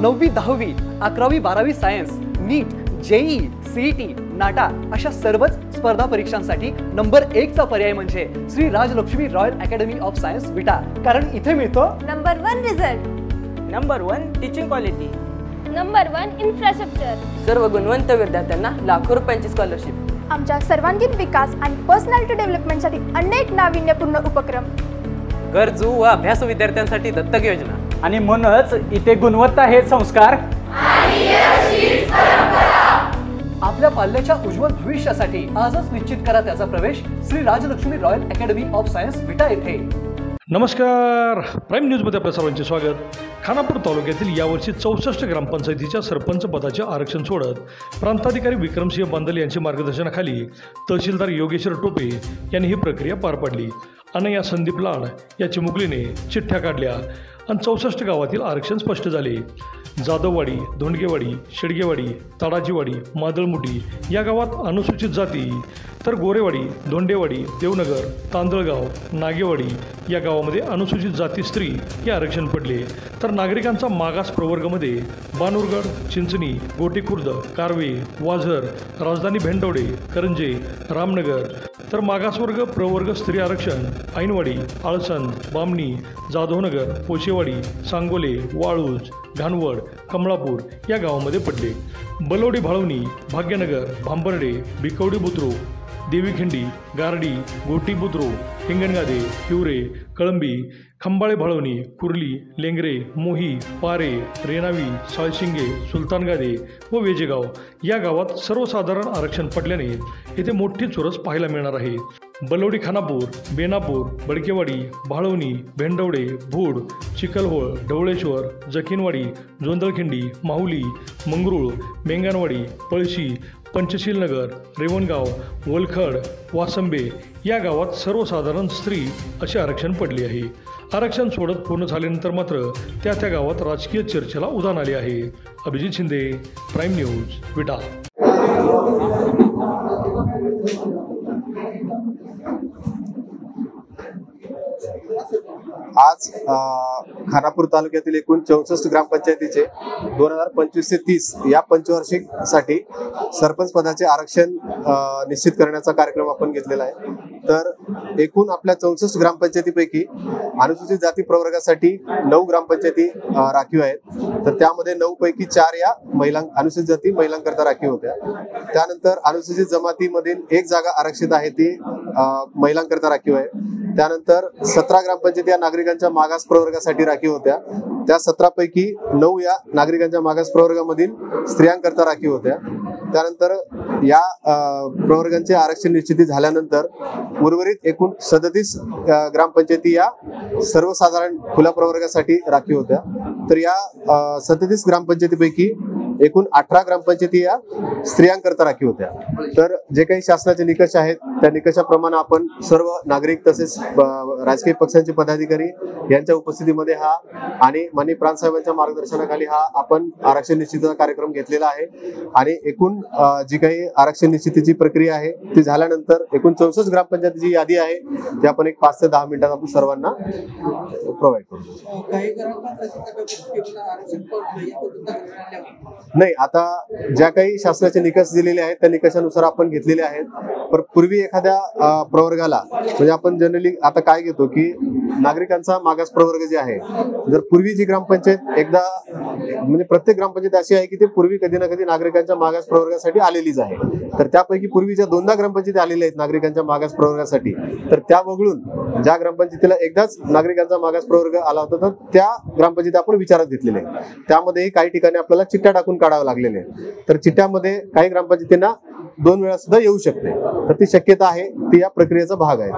9वी 10वी 11वी 12वी science, NEET, JEE, CET, NATA अशा सर्वच स्पर्धा परीक्षांसाठी नंबर 1 चा पर्याय म्हणजे Shri Rajlakshmi royal academy of science Vita. कारण इथे मिळतो number 1 result, number 1 teaching quality, number 1 infrastructure, सर्व गुणवंत विद्यार्थ्यांना लाखो रुपयांची स्कॉलरशिप, आमच्या सर्वांगीण विकास आणि पर्सनॅलिटी डेव्हलपमेंटसाठी अनेक नाविन्यपूर्ण उपक्रम, गरजू व अभ्यासू विद्यार्थ्यांसाठी दत्तक योजना. आणि म्हणूनच इथे गुणवत्ता हे संस्कार आपल्या पाल्याच्या उज्ज्वल भविष्यासाठी आजच निश्चित करा त्याचा प्रवेश Shri Rajlakshmi royal academy of science Vita येथे. नमस्कार, प्राईम न्यूजमध्ये आपल्या सर्वांचे स्वागत. खानापूर तालुक्यातील यावर्षी 64 ग्रामपंचायतीच्या सरपंच पदाचे आरक्षण सोडत प्रांताधिकारी विक्रमसिंह बांदल यांच्या मार्गदर्शनाखाली तहसीलदार योगेश्वर टोपे यांनी ही प्रक्रिया पार पाडली. अनया संदीप लाड या चिमुकलीने चिठ्ठ्या काढल्या आणि 64 गावातील आरक्षण स्पष्ट झाले. जाधववाडी, धोंडगेवाडी, शेडगेवाडी, ताडाचीवाडी, मादळमुठी या गावात अनुसूचित जाती, तर गोरेवाडी, धोंडेवाडी, देवनगर, तांदळगाव, नागेवाडी या गावामध्ये अनुसूचित जाती स्त्री हे आरक्षण पडले. तर नागरिकांचा मागास प्रवर्गामध्ये बानुरगड, चिंचणी, गोटीखुर्द, कारवे, वाझर, राजधानी भेंडवडे, करंजे, रामनगर, तर मागासवर्ग प्रवर्ग स्त्री आरक्षण ऐनवाडी, आळसंद, बामणी, जाधवनगर, पोचेवाडी, सांगोले, वाळूज, घाणवड, कमळापूर या गावामध्ये पडले. बलवडी, भाळवणी, भाग्यनगर, भांबर्डे, भिकवडी बुद्रुक, देवीखिंडी, गारडी, गोटी बुद्रुक, हिंगणगादे, हिवरे, कळंबी, खंबाळे, भाळवणी, कुर्ली, लेंगरे, मोही, पारे, रेणावी, साळशिंगे, सुलतानगादे व वेजेगाव या गावात सर्वसाधारण आरक्षण पडल्याने येथे मोठी चुरस पाहायला मिळणार आहे. बलवडी, खानापूर, बेनापूर, बडकेवाडी, भाळवणी, भेंडवडे, भूड, चिखलहोळ, ढवळेश्वर, जखीनवाडी, जोंदळखिंडी, माहुली, मंगरूळ, मेंगणवाडी, पळशी, पंचशीलनगर, रेवणगाव, वलखड, वासंबे या गावात सर्वसाधारण स्त्री असे आरक्षण पडले आहे. आरक्षण सोडत पूर्ण झाल्यानंतर मात्र त्या गावात राजकीय चर्चेला उधाण आले आहे. अभिजित शिंदे, प्राईम न्यूज, विटा. आज खानापूर तालुक्यातील एकूण 64 ग्रामपंचायतीचे 2025 ते 30 या पंचवार्षिकसाठी सरपंच पदाचे आरक्षण निश्चित करण्याचा कार्यक्रम आपण घेतलेला आहे. तर एकूण आपल्या 64 ग्रामपंचायतीपैकी अनुसूचित जाती प्रवर्गासाठी 9 ग्रामपंचायती राखीव आहेत. तर त्यामध्ये 9 पैकी 4 या अनुसूचित जाती महिलांकरता राखीव होत्या. त्यानंतर अनुसूचित जमातीमधील 1 जागा आरक्षित आहे ती महिलांकरता राखीव आहे. त्यानंतर 17 ग्रामपंचायती या नागरिकांच्या मागास प्रवर्गासाठी राखीव होत्या. त्या 17 पैकी 9 या नागरिकांच्या मागास प्रवर्गामधील स्त्रियांकरता राखीव होत्या. त्यानंतर या प्रवर्गांचे आरक्षण निश्चिती झाल्यानंतर उर्वरित एकूण 37 ग्रामपंचायती या सर्वसाधारण खुल्या प्रवर्गासाठी राखीव होत्या. तर या 37 ग्रामपंचायतीपैकी एकूण 18 ग्रामपंचायती या स्त्रियांकरता राखीव होत्या. तर जे काही शासनाचे निकष आहेत त्या निकषाप्रमाणे आपण सर्व नागरिक तसेच राजकीय पक्षांचे पदाधिकारी यांच्या उपस्थितीमध्ये हा आणि माननीय प्रांतसाहेबांच्या मार्गदर्शनाखाली हा आपण आरक्षण निश्चितीचा कार्यक्रम घेतलेला आहे. आणि एकूण जी काही आरक्षण निश्चितीची प्रक्रिया आहे ती झाल्यानंतर एकूण 64 ग्रामपंचायतीची यादी आहे ती आपण एक 5 ते 10 मिनिटात आपण सर्वांना प्रोव्हाइड करू. नाही, आता ज्या काही शासनाचे निकष दिलेले आहेत त्या निकषानुसार आपण घेतलेले आहेत. पण पूर्वी एखाद्या प्रवर्गाला म्हणजे आपण जनरली आता काय घेतो की नागरिकांचा मागास प्रवर्ग जे आहे, जर पूर्वी जी ग्रामपंचायत एकदा म्हणजे प्रत्येक ग्रामपंचायत अशी आहे की ते पूर्वी कधी ना कधी नागरिकांच्या मागास प्रवर्गासाठी आलेलीच आहे. तर त्यापैकी पूर्वीच्या 2दा ग्रामपंचायती आलेल्या आहेत नागरिकांच्या मागास प्रवर्गासाठी. तर त्या वगळून ज्या ग्रामपंचायतीला एकदाच नागरिकांचा मागास प्रवर्ग आला होता तर त्या ग्रामपंचायती आपण विचारात घेतलेले आहे. त्यामध्येही काही ठिकाणी आपल्याला चिठ्ठ्या टाकून काढावं लागलेले आहे. तर चिठ्ठ्यामध्ये काही ग्रामपंचायतींना 2 वेळा सुद्धा येऊ शकते. तर ती शक्यता आहे, ती या प्रक्रियेचा भाग आहे.